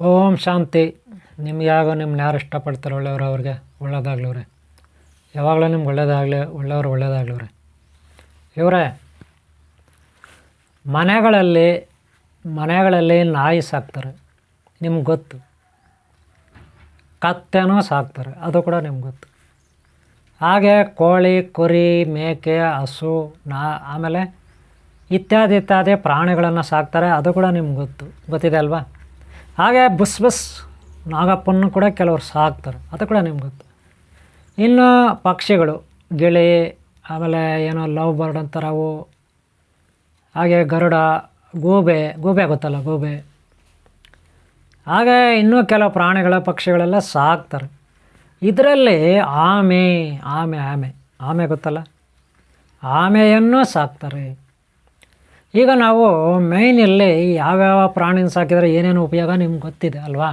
ಓಂ ಶಾಂತಿ. ನಿಮ್ಗೆ ನಿಮ್ಮನ್ನ ಯಾರು ಇಷ್ಟಪಡ್ತಾರೆ ಒಳ್ಳೆಯವರು ಅವ್ರಿಗೆ ಒಳ್ಳೇದಾಗ್ಲವ್ರೆ. ಯಾವಾಗಲೂ ನಿಮ್ಗೆ ಒಳ್ಳೆಯವರು ಒಳ್ಳೇದಾಗ್ಲವ್ರೆ. ಇವರೇ ಮನೆಗಳಲ್ಲಿ ನಾಯಿ ಸಾಕ್ತಾರೆ, ನಿಮ್ಗೆ ಗೊತ್ತು. ಕತ್ತೆನೂ ಸಾಕ್ತಾರೆ, ಅದು ಕೂಡ ನಿಮ್ಗೆ ಗೊತ್ತು. ಹಾಗೆ ಕೋಳಿ, ಕುರಿ, ಮೇಕೆ, ಹಸು, ಆಮೇಲೆ ಇತ್ಯಾದಿ ಪ್ರಾಣಿಗಳನ್ನು ಸಾಕ್ತಾರೆ, ಅದು ಕೂಡ ನಿಮ್ಗೆ ಗೊತ್ತಿದೆ ಅಲ್ವಾ. ಹಾಗೆ ಬುಸ್ ನಾಗಪ್ಪನ್ನು ಕೂಡ ಕೆಲವರು ಸಾಕ್ತಾರೆ, ಅದು ಕೂಡ ನಿಮ್ಗೆ ಗೊತ್ತು. ಇನ್ನು ಪಕ್ಷಿಗಳು, ಗಿಳಿ, ಆಮೇಲೆ ಏನೋ ಲವ್ ಬರ್ಡ್ ಅಂತಾರೆ ಅವು, ಹಾಗೆ ಗರುಡ, ಗೂಬೆ ಗೊತ್ತಲ್ಲ, ಗೂಬೆ. ಹಾಗೆ ಇನ್ನೂ ಕೆಲವು ಪ್ರಾಣಿಗಳ ಪಕ್ಷಿಗಳೆಲ್ಲ ಸಾಕ್ತಾರೆ. ಇದರಲ್ಲಿ ಆಮೆ ಗೊತ್ತಲ್ಲ, ಆಮೆಯನ್ನು ಸಾಕ್ತಾರೆ. ಈಗ ನಾವು ಮೇಯ್ನಲ್ಲಿ ಯಾವ್ಯಾವ ಪ್ರಾಣಿನ ಸಾಕಿದರೆ ಏನೇನು ಉಪಯೋಗ ನಿಮ್ಗೆ ಗೊತ್ತಿದೆ ಅಲ್ವಾ.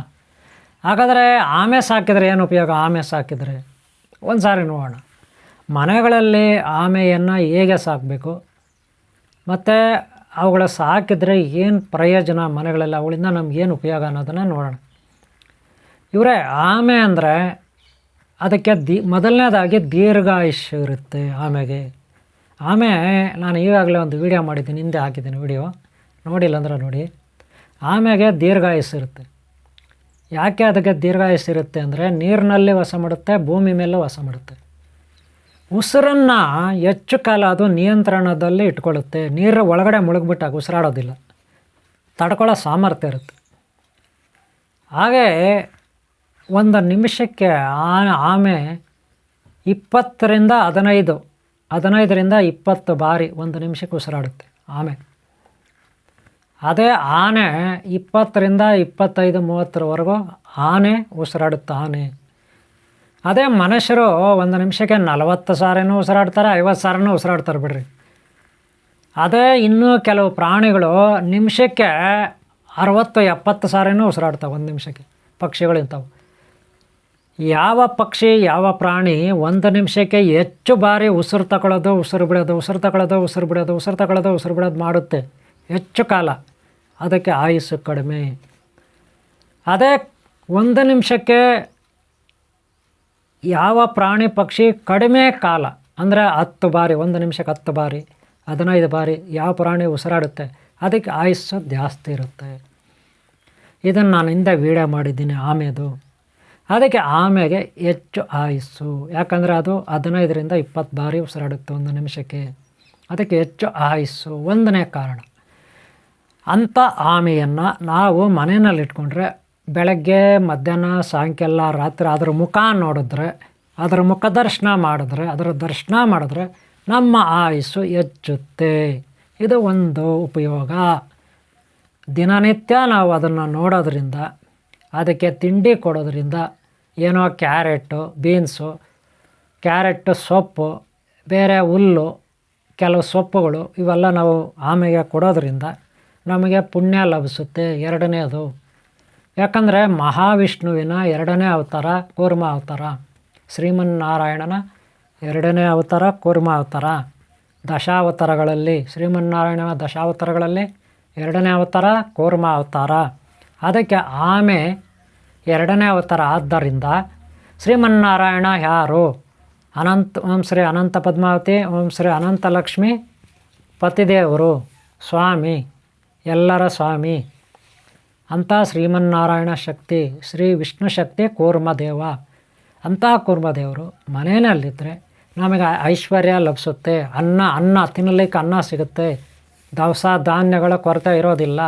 ಹಾಗಾದರೆ ಆಮೆ ಸಾಕಿದರೆ ಏನು ಉಪಯೋಗ? ಆಮೆ ಸಾಕಿದರೆ ಒಂದು ಸಾರಿ ನೋಡೋಣ. ಮನೆಗಳಲ್ಲಿ ಆಮೆಯನ್ನು ಹೇಗೆ ಸಾಕಬೇಕು ಮತ್ತು ಅವುಗಳ ಸಾಕಿದರೆ ಏನು ಪ್ರಯೋಜನ, ಮನೆಗಳಲ್ಲಿ ಅವುಗಳಿಂದ ನಮಗೇನು ಉಪಯೋಗ ಅನ್ನೋದನ್ನು ನೋಡೋಣ. ಇವರೇ ಆಮೆ ಅಂದರೆ ಅದಕ್ಕೆ ಮೊದಲನೇದಾಗಿ ದೀರ್ಘಾಯುಷ್ಯ ಇರುತ್ತೆ ಆಮೆಗೆ. ಆಮೆ ನಾನು ಈಗಾಗಲೇ ಒಂದು ವಿಡಿಯೋ ಮಾಡಿದ್ದೀನಿ, ಹಿಂದೆ ಹಾಕಿದ್ದೀನಿ ವಿಡಿಯೋ, ನೋಡಿಲ್ಲ ಅಂದ್ರೆ ನೋಡಿ. ಆಮೆಗೆ ದೀರ್ಘಾಯುಸ್ಸು ಇರುತ್ತೆ. ಯಾಕೆ ಅದಕ್ಕೆ ದೀರ್ಘಾಯುಸ್ಸು ಇರುತ್ತೆ ಅಂದರೆ ನೀರಿನಲ್ಲಿ ವಾಸ ಮಾಡುತ್ತೆ, ಭೂಮಿ ಮೇಲೆ ವಾಸ ಮಾಡುತ್ತೆ. ಉಸಿರನ್ನು ಹೆಚ್ಚು ಕಾಲ ಅದು ನಿಯಂತ್ರಣದಲ್ಲಿ ಇಟ್ಕೊಳ್ಳುತ್ತೆ. ನೀರು ಒಳಗಡೆ ಮುಳುಗ್ಬಿಟ್ಟಾಗ ಉಸಿರಾಡೋದಿಲ್ಲ, ತಡ್ಕೊಳ್ಳೋ ಸಾಮರ್ಥ್ಯ ಇರುತ್ತೆ. ಹಾಗೆ ಒಂದು ನಿಮಿಷಕ್ಕೆ ಆಮೆ 15ರಿಂದ 20 ಬಾರಿ ಒಂದು ನಿಮಿಷಕ್ಕೆ ಉಸಿರಾಡುತ್ತೆ ಆಮೆ. ಅದೇ ಆನೆ 20ರಿಂದ 25-30ವರೆಗೂ ಆನೆ ಉಸಿರಾಡುತ್ತೆ ಆನೆ. ಅದೇ ಮನುಷ್ಯರು ಒಂದು ನಿಮಿಷಕ್ಕೆ 40 ಸಾರಿನೂ ಉಸಿರಾಡ್ತಾರೆ, 50 ಸಾರಿನೂ ಉಸಿರಾಡ್ತಾರೆ ಬಿಡ್ರಿ. ಅದೇ ಇನ್ನೂ ಕೆಲವು ಪ್ರಾಣಿಗಳು ನಿಮಿಷಕ್ಕೆ 60-70 ಸಾರಿನೂ ಉಸಿರಾಡ್ತಾವೆ ಒಂದು ನಿಮಿಷಕ್ಕೆ. ಪಕ್ಷಿಗಳು ಇಂಥವು. ಯಾವ ಪಕ್ಷಿ ಯಾವ ಪ್ರಾಣಿ ಒಂದು ನಿಮಿಷಕ್ಕೆ ಹೆಚ್ಚು ಬಾರಿ ಉಸಿರು ತಗೊಳ್ಳೋದು ಉಸಿರು ಬಿಡೋದು ಮಾಡುತ್ತೆ ಹೆಚ್ಚು ಕಾಲ, ಅದಕ್ಕೆ ಆಯುಸ್ಸು ಕಡಿಮೆ. ಅದೇ ಒಂದು ನಿಮಿಷಕ್ಕೆ ಯಾವ ಪ್ರಾಣಿ ಪಕ್ಷಿ ಕಡಿಮೆ ಕಾಲ ಅಂದರೆ 10 ಬಾರಿ, ಒಂದು ನಿಮಿಷಕ್ಕೆ 10 ಬಾರಿ 15 ಬಾರಿ ಯಾವ ಪ್ರಾಣಿ ಉಸಿರಾಡುತ್ತೆ ಅದಕ್ಕೆ ಆಯುಸ್ಸು ಜಾಸ್ತಿ ಇರುತ್ತೆ. ಇದನ್ನು ನಾನು ಹಿಂದೆ ವೀಡಿಯೋ ಮಾಡಿದ್ದೀನಿ ಆಮೆದು. ಅದಕ್ಕೆ ಆಮೆಗೆ ಹೆಚ್ಚು ಆಯುಸ್ಸು, ಯಾಕಂದರೆ ಅದು 15ರಿಂದ 20 ಬಾರಿ ಉಸಿರಾಡುತ್ತೆ ಒಂದು ನಿಮಿಷಕ್ಕೆ, ಅದಕ್ಕೆ ಹೆಚ್ಚು ಆಯುಸ್ಸು. ಒಂದನೇ ಕಾರಣ. ಅಂಥ ಆಮೆಯನ್ನು ನಾವು ಮನೆಯಲ್ಲಿಟ್ಕೊಂಡ್ರೆ ಬೆಳಗ್ಗೆ, ಮಧ್ಯಾಹ್ನ, ಸಾಯಂಕಾಲ, ರಾತ್ರಿ ಅದರ ಮುಖ ನೋಡಿದ್ರೆ, ಅದರ ಮುಖ ದರ್ಶನ ಮಾಡಿದ್ರೆ ನಮ್ಮ ಆಯುಸ್ಸು ಹೆಚ್ಚುತ್ತೆ. ಇದು ಒಂದು ಉಪಯೋಗ. ದಿನನಿತ್ಯ ನಾವು ಅದನ್ನು ನೋಡೋದ್ರಿಂದ, ಅದಕ್ಕೆ ತಿಂಡಿ ಕೊಡೋದ್ರಿಂದ, ಏನೋ ಕ್ಯಾರೆಟು, ಬೀನ್ಸು, ಕ್ಯಾರೆಟು ಸೊಪ್ಪು, ಬೇರೆ ಹುಲ್ಲು, ಕೆಲವು ಸೊಪ್ಪುಗಳು ಇವೆಲ್ಲ ನಾವು ಆಮೆಗೆ ಕೊಡೋದ್ರಿಂದ ನಮಗೆ ಪುಣ್ಯ ಲಭಿಸುತ್ತೆ. ಎರಡನೇದು, ಯಾಕಂದರೆ ಮಹಾವಿಷ್ಣುವಿನ 2ನೇ ಅವತಾರ ಕೂರ್ಮ ಅವತಾರ, ಶ್ರೀಮನ್ನಾರಾಯಣನ 2ನೇ ಅವತಾರ ಕೂರ್ಮ ಅವತಾರ. ದಶಾವತಾರಗಳಲ್ಲಿ ಶ್ರೀಮನ್ನಾರಾಯಣನ ದಶಾವತಾರಗಳಲ್ಲಿ 2ನೇ ಅವತಾರ ಕೂರ್ಮ ಅವತಾರ. ಅದಕ್ಕೆ ಆಮೆ 2ನೇ ಅವತಾರ. ಆದ್ದರಿಂದ ಶ್ರೀಮನ್ನಾರಾಯಣ ಯಾರು? ಓಂ ಶ್ರೀ ಅನಂತ ಪದ್ಮಾವತಿ, ಓಂ ಶ್ರೀ ಅನಂತ ಲಕ್ಷ್ಮಿ ಪತಿದೇವರು, ಸ್ವಾಮಿ, ಎಲ್ಲರ ಸ್ವಾಮಿ ಅಂಥ ಶ್ರೀಮನ್ನಾರಾಯಣ ಶಕ್ತಿ, ಶ್ರೀ ವಿಷ್ಣು ಶಕ್ತಿ ಕೂರ್ಮದೇವ. ಅಂಥ ಕೂರ್ಮದೇವರು ಮನೆಯಲ್ಲಿದ್ದರೆ ನಮಗೆ ಐಶ್ವರ್ಯ ಲಭಿಸುತ್ತೆ. ಅನ್ನ ತಿನ್ನಲಿಕ್ಕೆ ಅನ್ನ ಸಿಗುತ್ತೆ, ದವಸ ಧಾನ್ಯಗಳ ಕೊರತೆ ಇರೋದಿಲ್ಲ,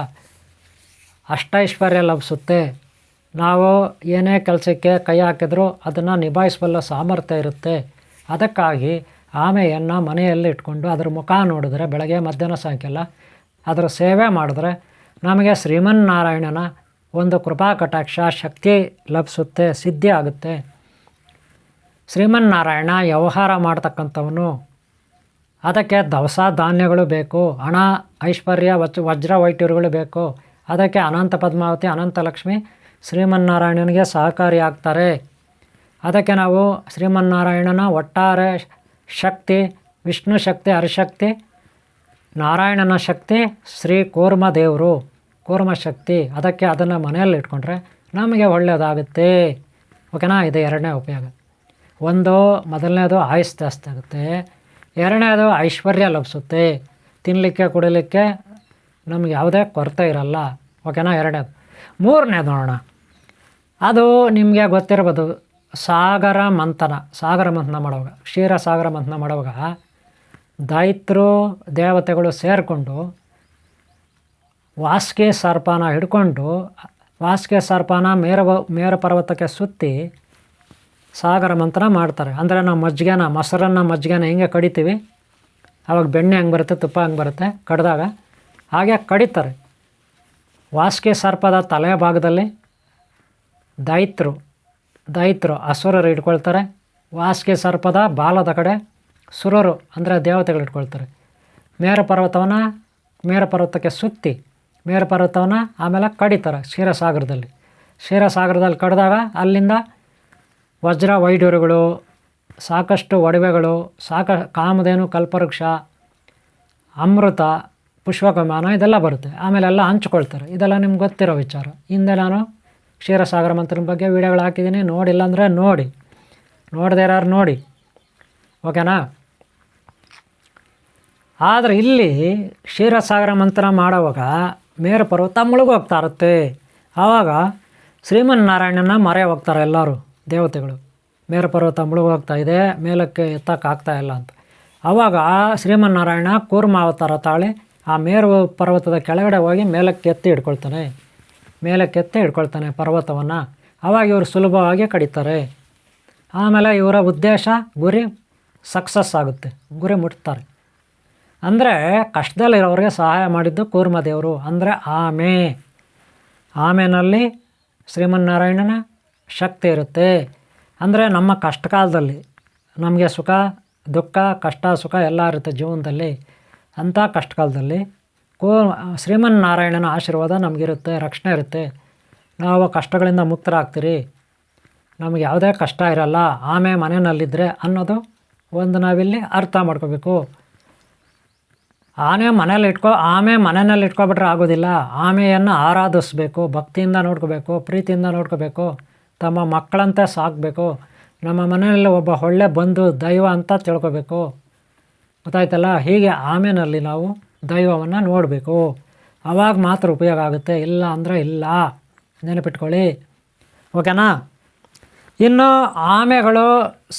ಅಷ್ಟೈಶ್ವರ್ಯ ಲಭಿಸುತ್ತೆ. ನಾವು ಏನೇ ಕೆಲಸಕ್ಕೆ ಕೈ ಹಾಕಿದ್ರೂ ಅದನ್ನು ನಿಭಾಯಿಸಬಲ್ಲ ಸಾಮರ್ಥ್ಯ ಇರುತ್ತೆ. ಅದಕ್ಕಾಗಿ ಆಮೆಯನ್ನು ಮನೆಯಲ್ಲಿ ಇಟ್ಕೊಂಡು ಅದರ ಮುಖ ನೋಡಿದ್ರೆ ಬೆಳಗ್ಗೆ, ಮಧ್ಯಾಹ್ನ, ಸಾಯಂಕಾಲ ಅದರ ಸೇವೆ ಮಾಡಿದ್ರೆ ನಮಗೆ ಶ್ರೀಮನ್ನಾರಾಯಣನ ಒಂದು ಕೃಪಾ ಕಟಾಕ್ಷ ಶಕ್ತಿ ಲಭಿಸುತ್ತೆ, ಸಿದ್ಧಿ ಆಗುತ್ತೆ. ಶ್ರೀಮನ್ನಾರಾಯಣ ವ್ಯವಹಾರ ಮಾಡ್ತಕ್ಕಂಥವನು. ಅದಕ್ಕೆ ದವಸ ಧಾನ್ಯಗಳು ಬೇಕು, ಹಣ, ಐಶ್ವರ್ಯ, ವಜ್ರ ವೈಟೂರುಗಳು ಬೇಕು. ಅದಕ್ಕೆ ಅನಂತ ಪದ್ಮಾವತಿ, ಅನಂತ ಲಕ್ಷ್ಮಿ ಶ್ರೀಮನ್ನಾರಾಯಣನಿಗೆ ಸಹಕಾರಿಯಾಗ್ತಾರೆ. ಅದಕ್ಕೆ ನಾವು ಶ್ರೀಮನ್ನಾರಾಯಣನ ಒಟ್ಟಾರೆ ಶಕ್ತಿ, ವಿಷ್ಣು ಶಕ್ತಿ, ಹರಿಶಕ್ತಿ, ನಾರಾಯಣನ ಶಕ್ತಿ, ಶ್ರೀ ಕೂರ್ಮದೇವರು, ಕೂರ್ಮ ಶಕ್ತಿ, ಅದಕ್ಕೆ ಅದನ್ನು ಮನೆಯಲ್ಲಿ ಇಟ್ಕೊಂಡ್ರೆ ನಮಗೆ ಒಳ್ಳೆಯದಾಗುತ್ತೆ. ಓಕೆನಾ? ಇದು ಎರಡನೇ ಉಪಯೋಗ. ಮೊದಲನೇದು ಆಯುಸ್ ಜಾಸ್ತಿ ಆಗುತ್ತೆ, ಎರಡನೇದು ಐಶ್ವರ್ಯ ಲಭಿಸುತ್ತೆ, ತಿನ್ನಲಿಕ್ಕೆ ಕುಡಿಲಿಕ್ಕೆ ನಮ್ಗೆ ಯಾವುದೇ ಕೊರತೆ ಇರಲ್ಲ. ಓಕೆನಾ? ಎರಡನೇದು. ಮೂರನೇದು ನೋಡೋಣ, ಅದು ನಿಮಗೆ ಗೊತ್ತಿರ್ಬೋದು, ಸಾಗರ ಮಂಥನ ಮಾಡುವಾಗ, ಕ್ಷೀರಸಾಗರ ಮಂಥನ ಮಾಡುವಾಗ ದೈತ್ರು ದೇವತೆಗಳು ಸೇರಿಕೊಂಡು ವಾಸುಕಿ ಸರ್ಪನ ಹಿಡ್ಕೊಂಡು ವಾಸುಕಿ ಸರ್ಪನ ಮೇರು ಪರ್ವತಕ್ಕೆ ಸುತ್ತಿ ಸಾಗರ ಮಂಥನ ಮಾಡ್ತಾರೆ. ಅಂದರೆ ನಾವು ಮೊಸರನ್ನ ಹೆಂಗೆ ಕಡಿತೀವಿ, ಆವಾಗ ಬೆಣ್ಣೆ ಹೆಂಗೆ ಬರುತ್ತೆ, ತುಪ್ಪ ಹೆಂಗೆ ಬರುತ್ತೆ ಕಡ್ದಾಗ, ಹಾಗೆ ಕಡಿತಾರೆ. ವಾಸುಕಿ ಸರ್ಪದ ತಲೆ ಭಾಗದಲ್ಲಿ ದೈತ್ರು ಅಸುರರು ಇಟ್ಕೊಳ್ತಾರೆ, ವಾಸುಕಿ ಸರ್ಪದ ಬಾಲದ ಕಡೆ ಸುರರು ಅಂದರೆ ದೇವತೆಗಳು ಇಟ್ಕೊಳ್ತಾರೆ. ಮೇರು ಪರ್ವತಕ್ಕೆ ಸುತ್ತಿ ಮೇರು ಪರ್ವತವನ್ನು ಆಮೇಲೆ ಕಡಿತಾರೆ ಕ್ಷೀರಸಾಗರದಲ್ಲಿ ಕಡಿದಾಗ ಅಲ್ಲಿಂದ ವಜ್ರ ವೈಡೂರ್ಯಗಳು, ಸಾಕಷ್ಟು ಒಡವೆಗಳು, ಕಾಮಧೇನು, ಕಲ್ಪವೃಕ್ಷ, ಅಮೃತ, ಪುಷ್ಪಕಮಾನ ಇದೆಲ್ಲ ಬರುತ್ತೆ. ಆಮೇಲೆ ಎಲ್ಲ ಹಂಚ್ಕೊಳ್ತಾರೆ. ಇದೆಲ್ಲ ನಿಮ್ಗೆ ಗೊತ್ತಿರೋ ವಿಚಾರ. ಹಿಂದೆ ನಾನು ಕ್ಷೀರಸಾಗರ ಮಂಥನದ ಬಗ್ಗೆ ವೀಡಿಯೋಗಳು ಹಾಕಿದ್ದೀನಿ, ನೋಡಿಲ್ಲ ಅಂದರೆ ನೋಡದೇ ಇರೋರು ನೋಡಿ. ಓಕೆನಾ? ಆದರೆ ಇಲ್ಲಿ ಕ್ಷೀರಸಾಗರ ಮಂಥನ ಮಾಡುವಾಗ ಮೇರು ಪರ್ವತ ಮುಳುಗೋಗ್ತಾ ಇರುತ್ತೆ. ಆವಾಗ ಶ್ರೀಮನ್ನಾರಾಯಣನ ಮೊರೆ ಹೋಗ್ತಾರೆ ಎಲ್ಲರೂ ದೇವತೆಗಳು. ಮೇರು ಪರ್ವತ ಮುಳುಗೋಗ್ತಾ ಇದೆ, ಮೇಲಕ್ಕೆ ಎತ್ತಕ್ಕಾಗ್ತಾ ಇಲ್ಲ ಅಂತ. ಆವಾಗ ಶ್ರೀಮನ್ನಾರಾಯಣ ಕೂರ್ಮ ಅವತಾರ ತಾಳಿ ಆ ಮೇರು ಪರ್ವತದ ಕೆಳಗಡೆ ಹೋಗಿ ಮೇಲಕ್ಕೆ ಎತ್ತಿ ಹಿಡ್ಕೊಳ್ತಾನೆ ಪರ್ವತವನ್ನು. ಆವಾಗ ಇವರು ಸುಲಭವಾಗಿ ಕಡಿತಾರೆ. ಆಮೇಲೆ ಇವರ ಉದ್ದೇಶ, ಗುರಿ ಸಕ್ಸಸ್ ಆಗುತ್ತೆ, ಗುರಿ ಮುಟ್ತಾರೆ. ಅಂದರೆ ಕಷ್ಟದಲ್ಲಿರೋರಿಗೆ ಸಹಾಯ ಮಾಡಿದ್ದು ಕೂರ್ಮದೇವರು. ಅಂದರೆ ಆಮೆನಲ್ಲಿ ಶ್ರೀಮನ್ನಾರಾಯಣನ ಶಕ್ತಿ ಇರುತ್ತೆ. ಅಂದರೆ ನಮ್ಮ ಕಷ್ಟ ಕಾಲದಲ್ಲಿ ನಮಗೆ ಸುಖ ದುಃಖ ಕಷ್ಟ ಸುಖ ಎಲ್ಲ ಇರುತ್ತೆ ಜೀವನದಲ್ಲಿ. ಅಂಥ ಕಷ್ಟ ಕಾಲದಲ್ಲಿ ಶ್ರೀಮನ್ನಾರಾಯಣನ ಆಶೀರ್ವಾದ ನಮಗಿರುತ್ತೆ, ರಕ್ಷಣೆ ಇರುತ್ತೆ. ನಾವು ಕಷ್ಟಗಳಿಂದ ಮುಕ್ತರಾಗ್ತೀರಿ, ನಮಗೆ ಯಾವುದೇ ಕಷ್ಟ ಇರಲ್ಲ ಆಮೆ ಮನೆಯಲ್ಲಿದ್ದರೆ ಅನ್ನೋದು ನಾವಿಲ್ಲಿ ಅರ್ಥ ಮಾಡ್ಕೋಬೇಕು. ಆಮೆ ಮನೆಯಲ್ಲಿ ಇಟ್ಕೊಬಿಟ್ರೆ ಆಗೋದಿಲ್ಲ. ಆಮೆಯನ್ನು ಆರಾಧಿಸ್ಬೇಕು, ಭಕ್ತಿಯಿಂದ ನೋಡ್ಕೋಬೇಕು, ಪ್ರೀತಿಯಿಂದ ನೋಡ್ಕೋಬೇಕು, ತಮ್ಮ ಮಕ್ಕಳಂತೆ ಸಾಕಬೇಕು. ನಮ್ಮ ಮನೆಯಲ್ಲಿ ಒಬ್ಬ ಒಳ್ಳೆ ಬಂಧು ದೈವ ಅಂತ ತಿಳ್ಕೊಬೇಕು. ಗೊತ್ತಾಯ್ತಲ್ಲ? ಹೀಗೆ ಆಮೆನಲ್ಲಿ ನಾವು ದೈವವನ್ನು ನೋಡಬೇಕು. ಆವಾಗ ಮಾತ್ರ ಉಪಯೋಗ ಆಗುತ್ತೆ, ಇಲ್ಲ ಅಂದರೆ ಇಲ್ಲ, ನೆನಪಿಟ್ಕೊಳ್ಳಿ. ಓಕೆನಾ? ಇನ್ನು ಆಮೆಗಳು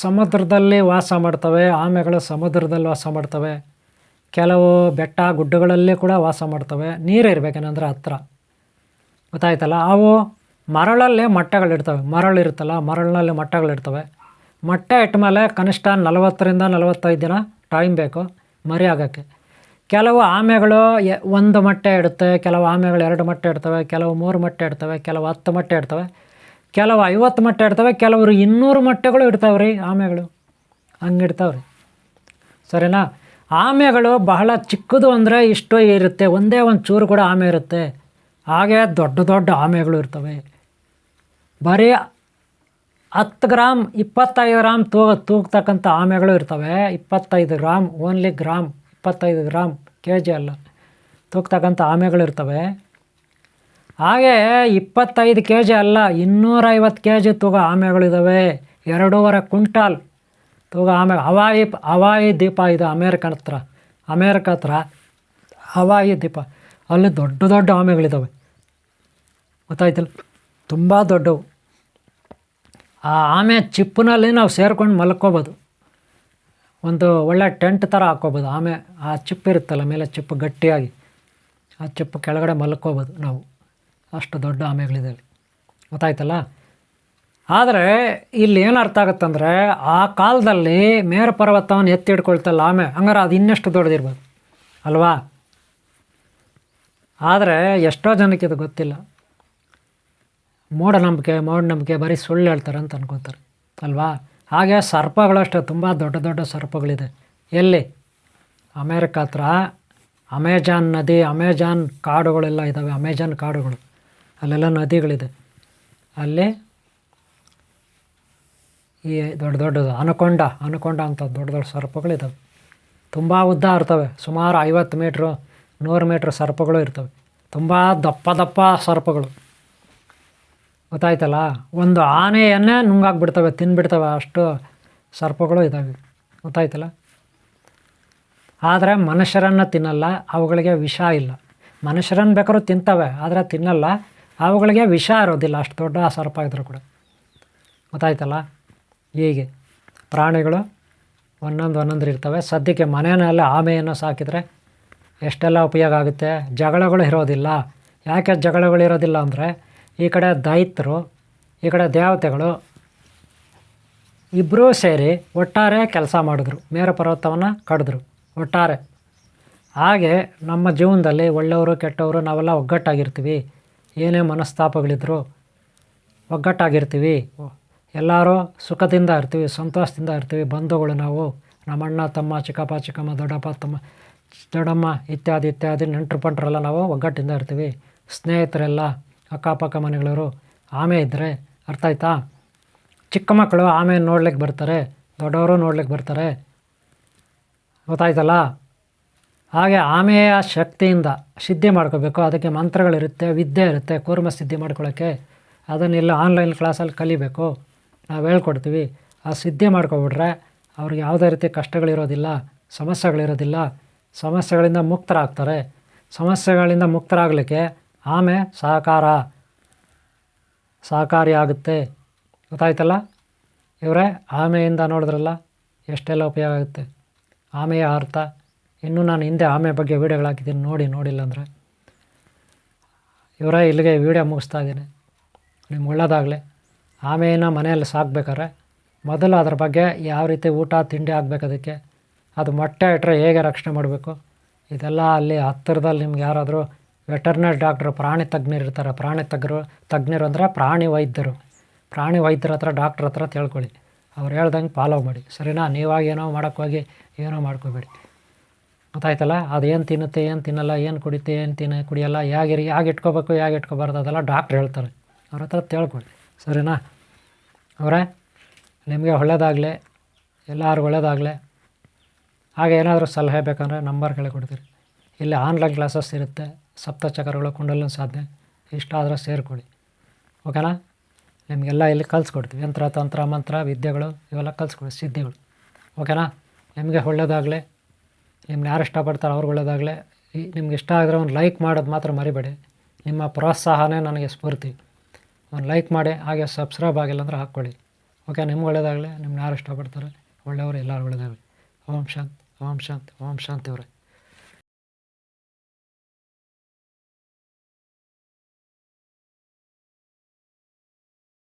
ಸಮುದ್ರದಲ್ಲಿ ವಾಸ ಮಾಡ್ತವೆ, ಕೆಲವು ಬೆಟ್ಟ ಗುಡ್ಡಗಳಲ್ಲಿ ಕೂಡ ವಾಸ ಮಾಡ್ತವೆ. ನೀರು ಇರಬೇಕೇನಂದ್ರೆ ಹತ್ರ. ಗೊತ್ತಾಯ್ತಲ್ಲ? ಅವು ಮರಳಲ್ಲಿ ಮೊಟ್ಟೆಗಳಿರ್ತವೆ. ಮರಳಿನಲ್ಲಿ ಮೊಟ್ಟೆಗಳಿರ್ತವೆ. ಮೊಟ್ಟೆ ಇಟ್ಟಮೇಲೆ ಕನಿಷ್ಠ 40ರಿಂದ 45 ದಿನ ಟೈಮ್ ಬೇಕು ಮರಿ ಆಗೋಕ್ಕೆ. ಕೆಲವು ಆಮೆಗಳು 1 ಮೊಟ್ಟೆ ಇಡುತ್ತೆ, ಕೆಲವು ಆಮೆಗಳು 2 ಮೊಟ್ಟೆ ಇಡ್ತವೆ, ಕೆಲವು 3 ಮೊಟ್ಟೆ ಇಡ್ತವೆ, ಕೆಲವು 10 ಮೊಟ್ಟೆ ಇಡ್ತವೆ, ಕೆಲವು 50 ಮೊಟ್ಟೆ ಇಡ್ತವೆ, ಕೆಲವರು 200 ಮೊಟ್ಟೆಗಳು ಇಡ್ತಾವೆ ರೀ ಆಮೆಗಳು. ಹಂಗೆ ಇಡ್ತಾವ್ರಿ. ಸರಿನಾ? ಆಮೆಗಳು ಬಹಳ ಚಿಕ್ಕದು ಅಂದರೆ ಇಷ್ಟು ಇರುತ್ತೆ, ಒಂದೇ ಒಂದು ಚೂರು ಕೂಡ ಆಮೆ ಇರುತ್ತೆ. ಹಾಗೆ ದೊಡ್ಡ ಆಮೆಗಳು ಇರ್ತವೆ. ಬರೀ 10 ಗ್ರಾಮ್ 25 ಗ್ರಾಮ್ ತೂಗ್ತಕ್ಕಂಥ ಆಮೆಗಳು ಇರ್ತವೆ. 25 gram, only gram, 25 gram, kg ಅಲ್ಲ, ತೂಗ್ತಕ್ಕಂಥ ಆಮೆಗಳು ಇರ್ತವೆ. ಹಾಗೆ 25 kg ಅಲ್ಲ, 250 kg ತೂಗ ಆಮೆಗಳಿದ್ದಾವೆ. 2.5 ಕ್ವಿಂಟಾಲ್ ತೂಗ ಆಮೆ. ಹವಾಯಿ ದ್ವೀಪ ಇದೆ ಅಮೇರಿಕ ಹತ್ರ ಹವಾಯಿ ದ್ವೀಪ, ಅಲ್ಲಿ ದೊಡ್ಡ ಆಮೆಗಳಿದ್ದಾವೆ. ಗೊತ್ತಾಯ್ತಲ್ಲ? ತುಂಬ ದೊಡ್ಡವು. ಆ ಆಮೆ ಚಿಪ್ಪಿನಲ್ಲಿ ನಾವು ಸೇರ್ಕೊಂಡು ಮಲ್ಕೋಬೋದು. ಒಂದು ಒಳ್ಳೆ ಟೆಂಟ್ ಥರ ಹಾಕ್ಕೋಬೋದು. ಆ ಚಿಪ್ ಇರುತ್ತಲ್ಲ ಮೇಲೆ, ಚಿಪ್ಪು ಗಟ್ಟಿಯಾಗಿ, ಆ ಚಿಪ್ಪು ಕೆಳಗಡೆ ಮಲ್ಕೋಬೋದು ನಾವು. ಅಷ್ಟು ದೊಡ್ಡ ಆಮೆಗಳಿದೆ ಅಲ್ಲಿ. ಗೊತ್ತಾಯ್ತಲ್ಲ? ಆದರೆ ಇಲ್ಲಿ ಏನು ಅರ್ಥ ಆಗುತ್ತಂದರೆ, ಆ ಕಾಲದಲ್ಲಿ ಮೇರು ಪರ್ವತವನ್ನು ಎತ್ತಿ ಹಿಡ್ಕೊಳ್ತಲ್ಲ ಆಮೆ, ಹಂಗಾರೆ ಅದು ಇನ್ನೆಷ್ಟು ದೊಡ್ಡದಿರ್ಬೋದು ಅಲ್ವಾ? ಆದರೆ ಎಷ್ಟೋ ಜನಕ್ಕೆ ಇದು ಗೊತ್ತಿಲ್ಲ. ಮೂಢನಂಬಿಕೆ ಬರೀ ಸುಳ್ಳು ಹೇಳ್ತಾರೆ ಅಂತ ಅನ್ಕೋತಾರೆ ಅಲ್ವಾ? ಹಾಗೆ ಸರ್ಪಗಳು ಅಷ್ಟೇ, ತುಂಬ ದೊಡ್ಡ ಸರ್ಪಗಳಿದೆ. ಎಲ್ಲಿ? ಅಮೇರಿಕ ಹತ್ರ ಅಮೆಜಾನ್ ನದಿ, ಅಮೆಜಾನ್ ಕಾಡುಗಳೆಲ್ಲ ಇದ್ದಾವೆ. ಅಮೆಜಾನ್ ಕಾಡುಗಳು, ಅಲ್ಲೆಲ್ಲ ನದಿಗಳಿದೆ. ಅಲ್ಲಿ ಈ ದೊಡ್ಡದು ಅನಕೊಂಡ ಅಂತ ದೊಡ್ಡ ಸರ್ಪಗಳಿದ್ದಾವೆ. ತುಂಬ ಉದ್ದ ಇರ್ತವೆ. ಸುಮಾರು 50 ಮೀಟ್ರು 100 ಮೀಟ್ರ್ ಸರ್ಪಗಳು ಇರ್ತವೆ. ತುಂಬ ದಪ್ಪ ದಪ್ಪ ಸರ್ಪಗಳು, ಗೊತ್ತಾಯ್ತಲ್ಲ. ಒಂದು ಆನೆಯನ್ನೇ ನುಂಗಾಕ್ಬಿಡ್ತವೆ, ತಿಂದುಬಿಡ್ತವೆ, ಅಷ್ಟು ಸರ್ಪಗಳು ಇದ್ದಾವೆ, ಗೊತ್ತಾಯ್ತಲ್ಲ. ಆದರೆ ಮನುಷ್ಯರನ್ನು ತಿನ್ನಲ್ಲ, ಅವುಗಳಿಗೆ ವಿಷ ಇಲ್ಲ. ಮನುಷ್ಯರನ್ನು ಬೇಕಾದ್ರೂ ತಿಂತವೆ, ಆದರೆ ತಿನ್ನಲ್ಲ, ಅವುಗಳಿಗೆ ವಿಷ ಇರೋದಿಲ್ಲ, ಅಷ್ಟು ದೊಡ್ಡ ಸರ್ಪ ಇದ್ದರೂ ಕೂಡ, ಗೊತ್ತಾಯ್ತಲ್ಲ. ಹೀಗೆ ಪ್ರಾಣಿಗಳು ಒಂದೊಂದು ಇರ್ತವೆ. ಸದ್ಯಕ್ಕೆ ಮನೆಯಲ್ಲಿ ಆಮೆಯನ್ನು ಸಾಕಿದರೆ ಎಷ್ಟೆಲ್ಲ ಉಪಯೋಗ ಆಗುತ್ತೆ. ಜಗಳಗಳು ಇರೋದಿಲ್ಲ. ಯಾಕೆ ಜಗಳಗಳು ಇರೋದಿಲ್ಲ ಅಂದರೆ, ಈ ಕಡೆ ದೈತ್ಯರು, ಈ ಕಡೆ ದೇವತೆಗಳು ಇಬ್ಬರೂ ಸೇರಿ ಒಟ್ಟಾರೆ ಕೆಲಸ ಮಾಡಿದ್ರು, ಮೇರು ಪರ್ವತವನ್ನು ಕಡಿದ್ರು ಒಟ್ಟಾರೆ. ಹಾಗೆ ನಮ್ಮ ಜೀವನದಲ್ಲಿ ಒಳ್ಳೆಯವರು ಕೆಟ್ಟವರು ನಾವೆಲ್ಲ ಒಗ್ಗಟ್ಟಾಗಿರ್ತೀವಿ. ಏನೇ ಮನಸ್ತಾಪಗಳಿದ್ರು ಒಗ್ಗಟ್ಟಾಗಿರ್ತೀವಿ. ಎಲ್ಲರೂ ಸುಖದಿಂದ ಇರ್ತೀವಿ, ಸಂತೋಷದಿಂದ ಇರ್ತೀವಿ. ಬಂಧುಗಳು ನಾವು, ನಮ್ಮಣ್ಣ ತಮ್ಮ, ಚಿಕ್ಕಪ್ಪ ಚಿಕ್ಕಮ್ಮ, ದೊಡ್ಡಪ್ಪ ತಮ್ಮ ದೊಡ್ಡಮ್ಮ ಇತ್ಯಾದಿ ಇತ್ಯಾದಿ ನೆಂಟರು ಪಂಟರೆಲ್ಲ ನಾವು ಒಗ್ಗಟ್ಟಿಂದ ಇರ್ತೀವಿ. ಸ್ನೇಹಿತರೆಲ್ಲ ಅಕ್ಕಪಕ್ಕ ಮನೆಗಳವರು ಆಮೆ ಇದ್ದರೆ, ಅರ್ಥ ಆಯ್ತಾ. ಚಿಕ್ಕ ಮಕ್ಕಳು ಆಮೆ ನೋಡ್ಲಿಕ್ಕೆ ಬರ್ತಾರೆ, ದೊಡ್ಡವರು ನೋಡ್ಲಿಕ್ಕೆ ಬರ್ತಾರೆ, ಗೊತ್ತಾಯ್ತಲ್ಲ. ಹಾಗೆ ಆಮೆಯ ಶಕ್ತಿಯಿಂದ ಸಿದ್ಧಿ ಮಾಡ್ಕೋಬೇಕು. ಅದಕ್ಕೆ ಮಂತ್ರಗಳಿರುತ್ತೆ, ವಿದ್ಯೆ ಇರುತ್ತೆ ಕೂರ್ಮ ಸಿದ್ಧಿ ಮಾಡ್ಕೊಳ್ಳೋಕ್ಕೆ. ಅದನ್ನೆಲ್ಲ ಆನ್ಲೈನ್ ಕ್ಲಾಸಲ್ಲಿ ಕಲಿಬೇಕು, ನಾವು ಹೇಳ್ಕೊಡ್ತೀವಿ. ಆ ಸಿದ್ಧಿ ಮಾಡ್ಕೊಬಿಟ್ರೆ ಅವ್ರಿಗೆ ಯಾವುದೇ ರೀತಿ ಕಷ್ಟಗಳಿರೋದಿಲ್ಲ, ಸಮಸ್ಯೆಗಳಿರೋದಿಲ್ಲ, ಸಮಸ್ಯೆಗಳಿಂದ ಮುಕ್ತರಾಗ್ತಾರೆ. ಸಮಸ್ಯೆಗಳಿಂದ ಮುಕ್ತರಾಗಲಿಕ್ಕೆ ಆಮೆ ಸಹಕಾರಿಯಾಗುತ್ತೆ, ಗೊತ್ತಾಯ್ತಲ್ಲ. ಇವರೇ ಆಮೆಯಿಂದ ನೋಡಿದ್ರಲ್ಲ ಎಷ್ಟೆಲ್ಲ ಉಪಯೋಗ ಆಗುತ್ತೆ. ಆಮೆಯ ಅರ್ಥ ಇನ್ನೂ ನಾನು ಹಿಂದೆ ಆಮೆ ಬಗ್ಗೆ ವೀಡಿಯೋಗಳು ಹಾಕಿದ್ದೀನಿ, ನೋಡಿಲ್ಲ ಅಂದರೆ. ಇವರೇ ಇಲ್ಲಿಗೆ ವೀಡಿಯೋ ಮುಗಿಸ್ತಾ ಇದ್ದೀನಿ. ನಿಮ್ಗೆ ಒಳ್ಳೆಯದಾಗಲಿ. ಆಮೆಯನ್ನು ಮನೆಯಲ್ಲಿ ಸಾಕಬೇಕಾದ್ರೆ ಮೊದಲು ಅದ್ರ ಬಗ್ಗೆ ಯಾವ ರೀತಿ ಊಟ ತಿಂಡಿ ಆಗಬೇಕು, ಅದಕ್ಕೆ ಅದು ಮೊಟ್ಟೆ ಇಟ್ಟರೆ ಹೇಗೆ ರಕ್ಷಣೆ ಮಾಡಬೇಕು, ಇದೆಲ್ಲ ಅಲ್ಲಿ ಹತ್ತಿರದಲ್ಲಿ ನಿಮ್ಗೆ ಯಾರಾದರೂ ವೆಟರ್ನರಿ ಡಾಕ್ಟ್ರು, ಪ್ರಾಣಿ ತಜ್ಞರು ಇರ್ತಾರೆ. ತಜ್ಞರು ಅಂದರೆ ಪ್ರಾಣಿ ವೈದ್ಯರ ಹತ್ರ, ಡಾಕ್ಟ್ರ್ ಹತ್ರ ತಿಳ್ಕೊಳ್ಳಿ. ಅವ್ರು ಹೇಳ್ದಂಗೆ ಫಾಲೋ ಮಾಡಿ, ಸರಿನಾ. ನೀವಾಗಿ ಏನೋ ಮಾಡೋಕ್ಕೋಗಿ ಏನೋ ಮಾಡ್ಕೋಬೇಡಿ, ಗೊತ್ತಾಯ್ತಲ್ಲ. ಅದು ಏನು ತಿನ್ನುತ್ತೆ, ಏನು ತಿನ್ನಲ್ಲ, ಏನು ಕುಡಿತೆ, ಏನು ಕುಡಿಯಲ್ಲ, ಹೇಗೆ ಇಟ್ಕೋಬೇಕು, ಹೇಗೆ ಇಟ್ಕೋಬಾರ್ದು, ಅದೆಲ್ಲ ಡಾಕ್ಟ್ರ್ ಹೇಳ್ತಾರೆ. ಅವ್ರ ಹತ್ರ ತಿಳ್ಕೊಳ್ಳಿ, ಸರಿನಾ. ಅವರೇ ನಿಮಗೆ ಒಳ್ಳೆಯದಾಗಲಿ, ಎಲ್ಲರೂ ಒಳ್ಳೆಯದಾಗಲಿ. ಹಾಗೆ ಏನಾದರೂ ಸಲಹೆ ಬೇಕಂದರೆ ನಂಬರ್ ಕೊಡ್ತೀರಿ. ಇಲ್ಲಿ ಆನ್ಲೈನ್ ಕ್ಲಾಸಸ್ ಇರುತ್ತೆ, ಸಪ್ತಚಕ್ರಗಳು, ಕುಂಡಲಿನಿ ಸಾಧನೆ, ಇಷ್ಟ ಆದರೆ ಸೇರಿಕೊಳ್ಳಿ, ಓಕೆನಾ. ನಿಮಗೆಲ್ಲ ಇಲ್ಲಿ ಕಲಿಸ್ಕೊಡ್ತೀವಿ. ಯಂತ್ರ ತಂತ್ರ ಮಂತ್ರ ವಿದ್ಯೆಗಳು ಇವೆಲ್ಲ ಕಲಿಸ್ಕೊಡಿ, ಸಿದ್ಧಿಗಳು, ಓಕೆನಾ. ನಿಮಗೆ ಒಳ್ಳೆಯದಾಗಲಿ. ನಿಮ್ಗೆ ಯಾರು ಇಷ್ಟಪಡ್ತಾರೆ ಅವ್ರಿಗೆ ಒಳ್ಳೆಯದಾಗಲಿ. ನಿಮ್ಗೆ ಇಷ್ಟ ಆಗಿದ್ರೆ ಒಂದು ಲೈಕ್ ಮಾಡೋದು ಮಾತ್ರ ಮರಿಬೇಡಿ. ನಿಮ್ಮ ಪ್ರೋತ್ಸಾಹನೇ ನನಗೆ ಸ್ಫೂರ್ತಿ. ಒಂದು ಲೈಕ್ ಮಾಡಿ, ಹಾಗೆ ಸಬ್ಸ್ಕ್ರೈಬ್ ಆಗಿಲ್ಲ ಅಂದರೆ ಹಾಕ್ಕೊಳ್ಳಿ, ಓಕೆ. ನಿಮ್ಗೆ ಒಳ್ಳೆಯದಾಗಲಿ. ನಿಮ್ಗೆ ಯಾರು ಇಷ್ಟಪಡ್ತಾರೆ ಒಳ್ಳೆಯವರು ಎಲ್ಲರೂ ಒಳ್ಳೆಯದಾಗಲಿ. ಓಂ ಶಾಂತಿ, ಓಂ ಶಾಂತಿ, ಓಂ ಶಾಂತಿ ಅವರೇ.